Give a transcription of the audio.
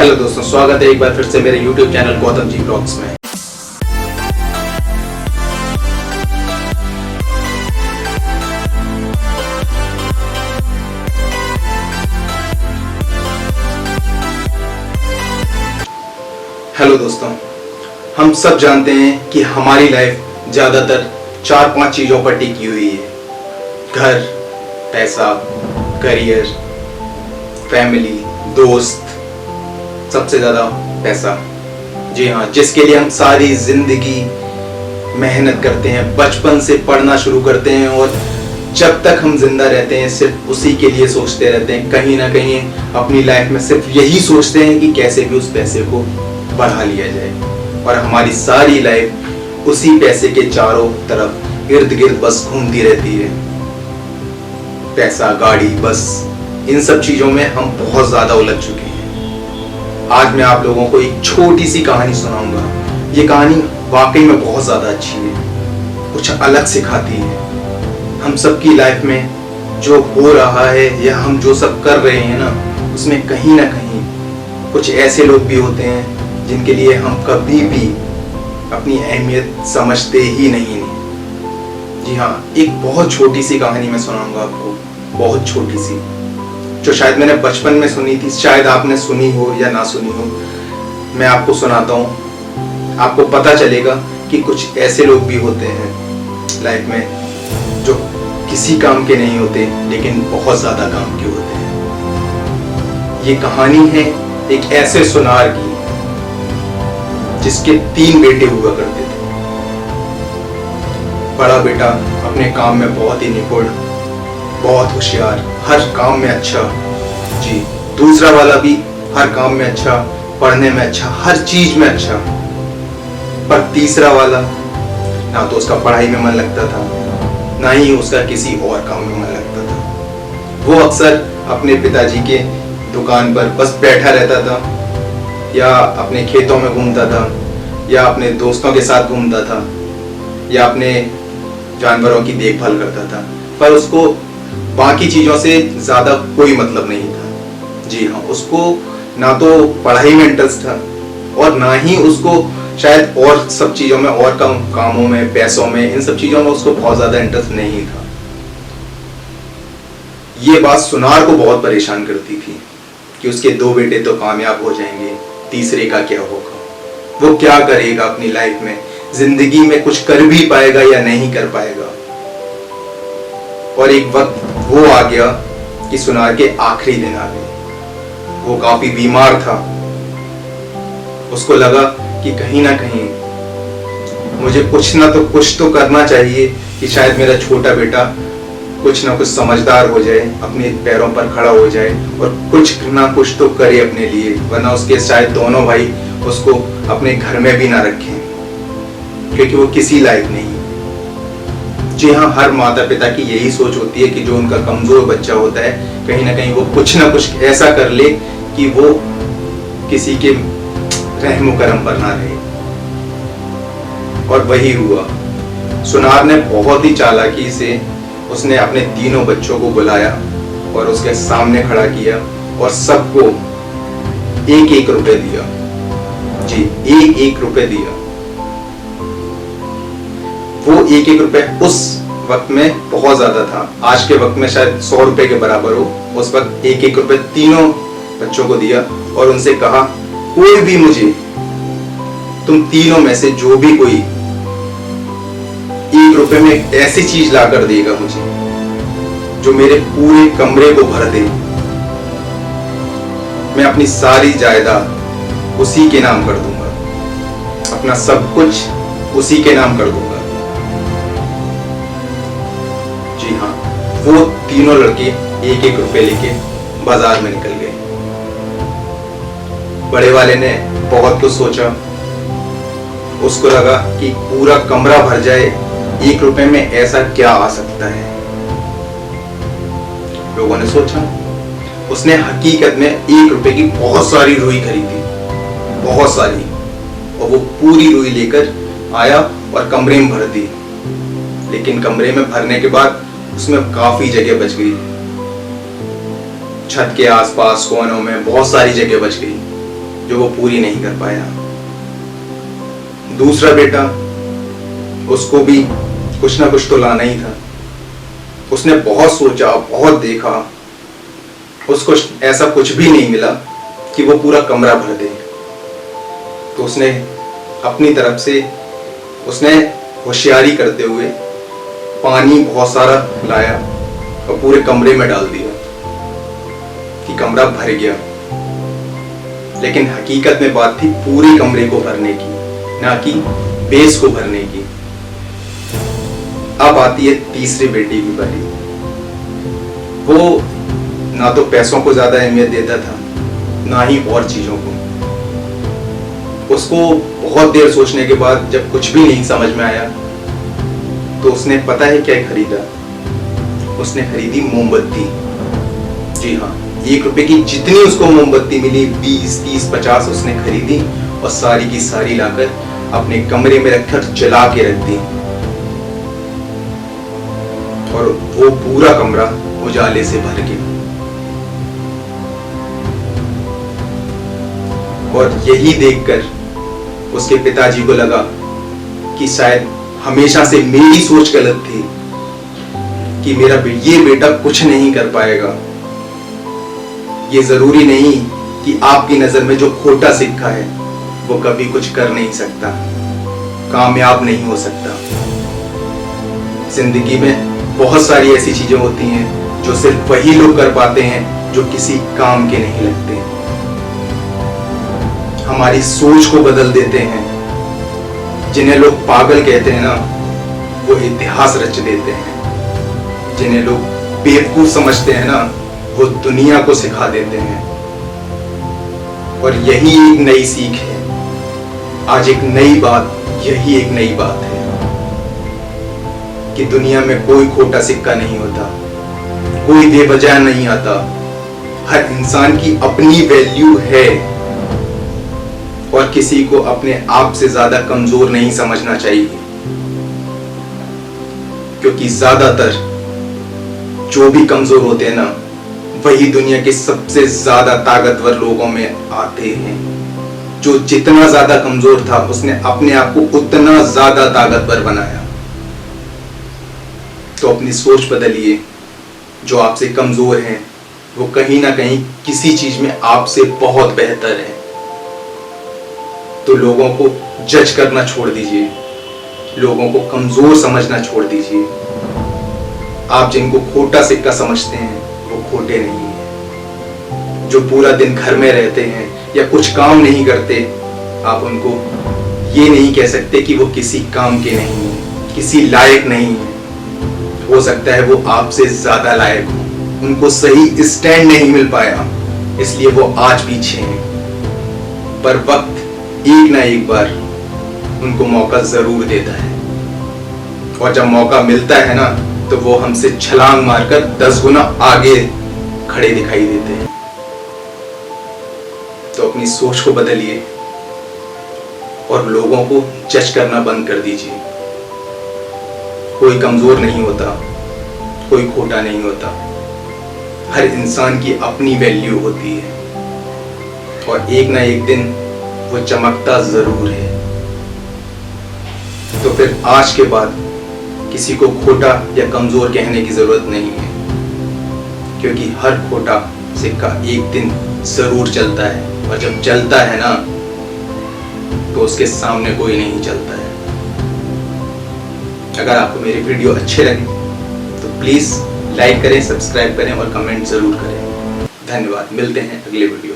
Hello दोस्तों, स्वागत है एक बार फिर से मेरे YouTube channel Gautam ji blogs में। हेलो दोस्तों, हम सब जानते हैं कि हमारी लाइफ ज़्यादातर 4-5 चीज़ों पर टिकी हुई है। घर, पैसा, करियर, फैमिली, दोस्त, सबसे ज़्यादा पैसा। जी हाँ, जिसके लिए हम सारी ज़िंदगी मेहनत करते हैं, बचपन से पढ़ना शुरू करते हैं और जब तक हम जिंदा रहते हैं सिर्फ उसी के लिए सोचते रहते हैं। कहीं ना कहीं अपनी लाइफ में सिर्फ यही सोचते हैं कि कैसे भी उस पैसे को बढ़ा लिया जाए और हमारी सारी लाइफ उसी पैसे के चारों तरफ इर्द गिर्द बस घूमती रहती है। पैसा, गाड़ी, बस, इन सब चीज़ों में हम बहुत ज़्यादा उलझ चुके हैं। आज मैं आप लोगों को एक छोटी सी कहानी सुनाऊंगा। ये कहानी वाकई में बहुत ज़्यादा अच्छी है, कुछ अलग सिखाती है। हम सबकी लाइफ में जो हो रहा है या हम जो सब कर रहे हैं ना, उसमें कहीं ना कहीं कुछ ऐसे लोग भी होते हैं जिनके लिए हम कभी भी अपनी अहमियत समझते ही नहीं। जी हाँ, एक बहुत छोटी सी कहानी मैं सुनाऊंगा आपको, बहुत छोटी सी, जो शायद मैंने बचपन में सुनी थी। शायद आपने सुनी हो या ना सुनी हो, मैं आपको सुनाता हूँ। आपको पता चलेगा कि कुछ ऐसे लोग भी होते हैं लाइफ में जो किसी काम के नहीं होते लेकिन बहुत ज़्यादा काम के होते हैं। ये कहानी है एक ऐसे सुनार की जिसके 3 बेटे हुआ करते थे। बड़ा बेटा अपने काम में बहुत ही निपुण, बहुत होशियार, हर काम में अच्छा। जी, दूसरा वाला भी हर काम में अच्छा, पढ़ने में अच्छा, हर चीज में अच्छा। पर तीसरा वाला ना तो उसका पढ़ाई में मन लगता था, ना ही उसका किसी और काम में मन लगता था। वो अक्सर अपने पिताजी के दुकान पर बस बैठा रहता था, या अपने खेतों में घूमता था, या अपने दोस्तों के साथ घूमता था, या अपने जानवरों की देखभाल करता था। पर उसको बाकी चीज़ों से ज़्यादा कोई मतलब नहीं था। जी हाँ, उसको ना तो पढ़ाई में इंटरेस्ट था और ना ही उसको शायद और सब चीज़ों में, और कामों में, पैसों में, इन सब चीज़ों में उसको बहुत ज़्यादा इंटरेस्ट नहीं था। ये बात सुनार को बहुत परेशान करती थी कि उसके 2 बेटे तो कामयाब हो जाएंगे, तीसरे का क्या होगा, वो क्या करेगा अपनी लाइफ में, जिंदगी में कुछ कर भी पाएगा या नहीं कर पाएगा। और एक वक्त वो आ गया कि सुनार के आखिरी दिन आ गए। वो काफी बीमार था। उसको लगा कि कहीं ना कहीं मुझे कुछ तो करना चाहिए कि शायद मेरा छोटा बेटा कुछ ना कुछ समझदार हो जाए, अपने पैरों पर खड़ा हो जाए और कुछ ना कुछ तो करे अपने लिए, वरना उसके शायद दोनों भाई उसको अपने घर में भी ना रखें क्योंकि वो किसी लायक नहीं। जी हाँ, हर माता पिता की यही सोच होती है कि जो उनका कमजोर बच्चा होता है कहीं ना कहीं वो कुछ ना कुछ ऐसा कर ले कि वो किसी के रहमो करम पर ना रहे। और वही हुआ। सुनार ने बहुत ही चालाकी से उसने अपने तीनों बच्चों को बुलाया और उसके सामने खड़ा किया और सबको 1-1 रुपए दिया। जी, 1-1 रुपए दिया। वो 1-1 रुपए उस वक्त में बहुत ज्यादा था, आज के वक्त में शायद 100 रुपए के बराबर हो। उस वक्त 1-1 रुपए तीनों बच्चों को दिया और उनसे कहा, कोई भी मुझे, तुम तीनों में से जो भी कोई 1 रुपए में एक ऐसी चीज लाकर देगा मुझे जो मेरे पूरे कमरे को भर दे, मैं अपनी सारी जायदाद उसी के नाम कर दूंगा, अपना सब कुछ उसी के नाम कर दूंगा। जी हाँ, वो तीनों लड़के 1-1 रुपए लेके बाजार में निकल गए। बड़े वाले ने बहुत कुछ सोचा। उसको लगा कि पूरा कमरा भर जाए, 1 रुपए में ऐसा क्या आ सकता है। लोगों ने सोचा। उसने हकीकत में 1 रुपए की बहुत सारी रुई खरीदी, बहुत सारी, और वो पूरी रुई लेकर आया और कमरे में भर दी। लेकिन कमरे में भरने के बाद उसमें काफी जगह बच गई। छत के आसपास कोनों में बहुत सारी जगह बच गई। जो वो पूरी नहीं कर पाया। दूसरा बेटा, उसको भी कुछ ना कुछ तो लाना ही था। उसने बहुत सोचा, बहुत देखा, उसको ऐसा कुछ भी नहीं मिला कि वो पूरा कमरा भर दे। तो उसने अपनी तरफ से होशियारी करते हुए पानी बहुत सारा लाया और पूरे कमरे में डाल दिया कि कमरा भर गया। लेकिन हकीकत में बात थी पूरे कमरे को भरने की, ना कि बेस को भरने की। अब आती है तीसरी बेटी की बारी। वो ना तो पैसों को ज्यादा अहमियत देता था, ना ही और चीजों को। उसको बहुत देर सोचने के बाद जब कुछ भी नहीं समझ में आया तो उसने पता है क्या खरीदा? उसने खरीदी मोमबत्ती। जी हाँ, 1 रुपए की जितनी उसको मोमबत्ती मिली, 20, 30, 50 उसने खरीदी और सारी की सारी लाकर अपने कमरे में रखकर जला के रख दी। और वो पूरा कमरा उजाले से भर गया। और यही देखकर उसके पिताजी को लगा कि शायद हमेशा से मेरी सोच गलत थी कि ये बेटा कुछ नहीं कर पाएगा। ये जरूरी नहीं कि आपकी नजर में जो खोटा सिक्का है वो कभी कुछ कर नहीं सकता, कामयाब नहीं हो सकता। जिंदगी में बहुत सारी ऐसी चीजें होती हैं जो सिर्फ वही लोग कर पाते हैं जो किसी काम के नहीं लगते। हमारी सोच को बदल देते हैं। जिन्हें लोग पागल कहते हैं ना, वो इतिहास रच देते हैं। जिन्हें लोग बेवकूफ समझते हैं ना, वो दुनिया को सिखा देते हैं। और यही एक नई सीख है। आज एक नई बात, यही एक नई बात है कि दुनिया में कोई खोटा सिक्का नहीं होता, कोई बेवजह नहीं आता। हर इंसान की अपनी वैल्यू है और किसी को अपने आप से ज्यादा कमजोर नहीं समझना चाहिए। क्योंकि ज्यादातर जो भी कमजोर होते हैं ना, वही दुनिया के सबसे ज्यादा ताकतवर लोगों में आते हैं। जो जितना ज्यादा कमजोर था, उसने अपने आप को उतना ज्यादा ताकतवर बनाया। तो अपनी सोच बदलिए। जो आपसे कमजोर हैं वो कहीं ना कहीं किसी चीज में आपसे बहुत बेहतर है। तो लोगों को जज करना छोड़ दीजिए, लोगों को कमजोर समझना छोड़ दीजिए। आप जिनको खोटा सिक्का समझते हैं वो खोटे नहीं हैं। जो पूरा दिन घर में रहते हैं या कुछ काम नहीं करते, आप उनको ये नहीं कह सकते कि वो किसी काम के नहीं है, किसी लायक नहीं है। हो सकता है वो आपसे ज्यादा लायक हो, उनको सही स्टैंड नहीं मिल पाया, इसलिए वो आज पीछे हैं। पर वक्त एक ना एक बार उनको मौका जरूर देता है। और जब मौका मिलता है ना, तो वो हमसे छलांग मारकर 10 गुना आगे खड़े दिखाई देते हैं। तो अपनी सोच को बदलिए और लोगों को जज करना बंद कर दीजिए। कोई कमजोर नहीं होता, कोई खोटा नहीं होता। हर इंसान की अपनी वैल्यू होती है और एक ना एक दिन वो चमकता जरूर है। तो फिर आज के बाद किसी को खोटा या कमजोर कहने की जरूरत नहीं है, क्योंकि हर खोटा सिक्का एक दिन जरूर चलता है। और जब चलता है ना, तो उसके सामने कोई नहीं चलता है। अगर आपको मेरे वीडियो अच्छे लगे तो प्लीज लाइक करें, सब्सक्राइब करें और कमेंट जरूर करें। धन्यवाद। मिलते हैं अगले वीडियो।